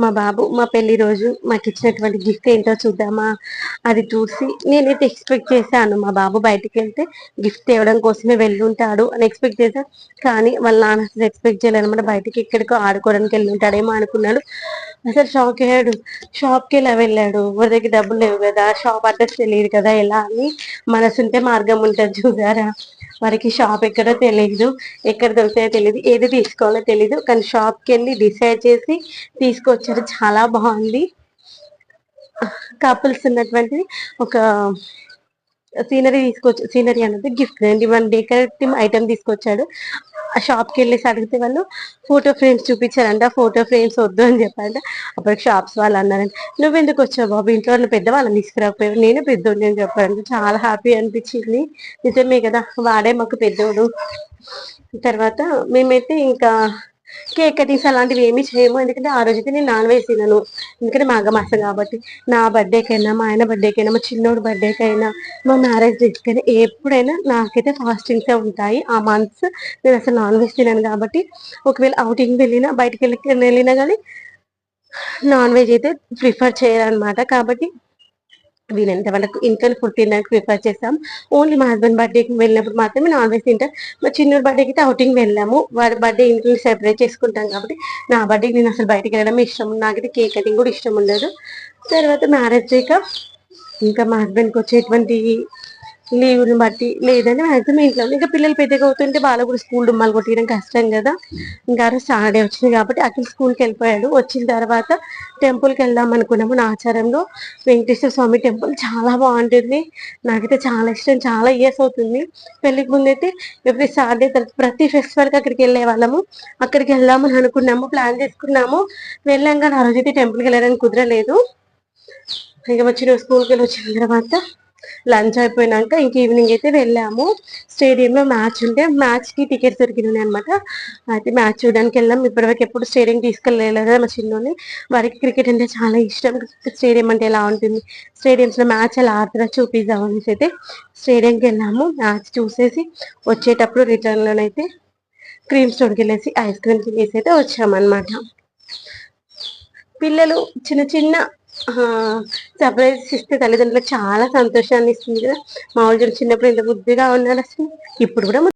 మా బాబు మా పెళ్లి రోజు మాకు ఇచ్చినటువంటి గిఫ్ట్ ఏంటో చూద్దామా. అది చూసి నేనైతే ఎక్స్పెక్ట్ చేశాను మా బాబు బయటికి వెళ్తే గిఫ్ట్ ఇవ్వడం కోసమే వెళ్ళుంటాడు అని ఎక్స్పెక్ట్ చేశాను. కానీ వాళ్ళ నాన్న అసలు ఎక్స్పెక్ట్ చేయలేదు అనమాట. బయటికి ఎక్కడికో ఆడుకోవడానికి వెళ్ళి ఉంటాడేమో అనుకున్నాడు. అసలు షాక్ అయ్యాడు. షాప్కి ఎలా వెళ్ళాడు, వారి దగ్గర డబ్బులు లేవు కదా, షాప్ అడ్రస్ తెలియదు కదా, ఎలా అని. మనసుంటే మార్గం ఉంటుంది చూసారా. వారికి షాప్ ఎక్కడో తెలియదు, ఎక్కడ దొరుకుతాయో తెలియదు, ఏది తీసుకోవాలో తెలియదు, కానీ షాప్కి వెళ్ళి డిసైడ్ చేసి తీసుకొచ్చారు. చాలా బాగుంది. కపుల్స్ ఉన్నటువంటిది ఒక సీనరీ అనేది గిఫ్ట్ అండి, వన్ డెకరేటివ్ ఐటమ్ తీసుకొచ్చాడు. ఆ షాప్కి వెళ్ళేసి అడిగితే వాళ్ళు ఫోటో ఫ్రేమ్స్ చూపించారంట. ఫోటో ఫ్రేమ్స్ వద్దు అని చెప్పారంట. అప్పటికి షాప్స్ వాళ్ళు అన్నారంట, నువ్వెందుకు వచ్చావు బాబు, ఇంట్లో వాళ్ళు పెద్దవాళ్ళని తీసుకురాకపోయావు, నేను పెద్దోడిని అని చెప్పారంట. చాలా హ్యాపీ అనిపించింది. నిజమే కదా, వాడే మాకు పెద్దోడు. తర్వాత మేమైతే ఇంకా కేక్ కటింగ్స్ అలాంటివి ఏమీ చేయము, ఎందుకంటే ఆ రోజైతే నేను నాన్ వెజ్ తినను, ఎందుకంటే మాఘమాసం కాబట్టి. నా బర్త్డేకైనా, మా ఆయన బర్త్డేకైనా, మా చిన్నోడు బర్త్డేకైనా, మా మ్యారేజ్ డేకైనా, ఎప్పుడైనా నాకైతే ఫాస్టింగ్సే ఉంటాయి ఆ మంత్స్. నేను అసలు నాన్ వెజ్ తినను కాబట్టి ఒకవేళ అవుటింగ్ వెళ్ళినా, బయటికి వెళ్ళినా కానీ నాన్ వెజ్ అయితే ప్రిఫర్ చేయరనమాట. కాబట్టి వీలైనంత వరకు ఇంట్లో ఫుడ్ తినడానికి ప్రిఫర్ చేస్తాం. ఓన్లీ మా హస్బెండ్ బర్త్డేకి వెళ్ళినప్పుడు మాత్రమే నాన్ వెజ్ తింటాం. మా చిన్నోడి బర్త్డేకి అయితే అవుటింగ్ వెళ్ళాము, వాడి బర్త్డే ఇంట్లో సెలబ్రేట్ చేసుకుంటాం కాబట్టి నా బర్త్డేకి నేను అసలు బయటకు వెళ్ళడం ఇష్టం, నాకైతే కేక్ కటింగ్ కూడా ఇష్టం ఉండదు. తర్వాత మ్యారేజ్ చేయక ఇంకా మా హస్బెండ్కి వచ్చేటువంటి లీవ్ని బట్టి లేదని మ్యాక్సిమం ఇంట్లో. ఇంకా పిల్లలు పెద్దగా అవుతుంటే వాళ్ళు కూడా స్కూల్ డుమ్మాలు కొట్టడం కష్టం కదా. ఇంకా ఆ రోజు సాటర్డే వచ్చింది కాబట్టి అఖిల్ స్కూల్కి వెళ్ళిపోయాడు. వచ్చిన తర్వాత టెంపుల్కి వెళ్దాం అనుకున్నాము. నా ఆచారంలో వెంకటేశ్వర స్వామి టెంపుల్ చాలా బాగుంటుంది, నాకైతే చాలా ఇష్టం. చాలా ఇయర్స్ అవుతుంది. పెళ్లికి ముందైతే ఎవ్రీ సాటర్డే తర్వాత ప్రతి ఫెస్టివల్కి అక్కడికి వెళ్ళే వాళ్ళము. అక్కడికి వెళ్దామని అనుకున్నాము, ప్లాన్ చేసుకున్నాము, వెళ్ళాం. కానీ ఆ రోజైతే టెంపుల్కి వెళ్ళడానికి కుదరలేదు. ఇక వచ్చిన స్కూల్కి వెళ్ళి వచ్చిన తర్వాత లంచ్ అయిపోయినాక ఇంక ఈవినింగ్ అయితే వెళ్ళాము. స్టేడియంలో మ్యాచ్ ఉంటే మ్యాచ్ కి టికెట్స్ దొరికినాయి అనమాట. అయితే మ్యాచ్ చూడడానికి వెళ్ళాం. ఇప్పటివరకు ఎప్పుడు స్టేడియం తీసుకెళ్ళలేదు కదా మా చిన్నోని. వారికి క్రికెట్ అంటే చాలా ఇష్టం. స్టేడియం అంటే ఎలా ఉంటుంది, స్టేడియంస్ లో మ్యాచ్ ఎలా ఆడుతుందో చూపిద్దాం అనేసి అయితే స్టేడియంకి వెళ్ళాము. మ్యాచ్ చూసేసి వచ్చేటప్పుడు రిటర్న్ లోనైతే క్రీమ్ స్టోర్కి వెళ్ళేసి ఐస్ క్రీమ్ తినేసి అయితే వచ్చామన్నమాట. పిల్లలు చిన్న చిన్న సర్ప్రైజ్ ఇస్తే తల్లిదండ్రులకు చాలా సంతోషాన్ని ఇస్తుంది కదా. మా వాళ్ళు చిన్నప్పుడు ఎంత బుద్ధిగా ఉన్నారు, అసలు ఇప్పుడు కూడా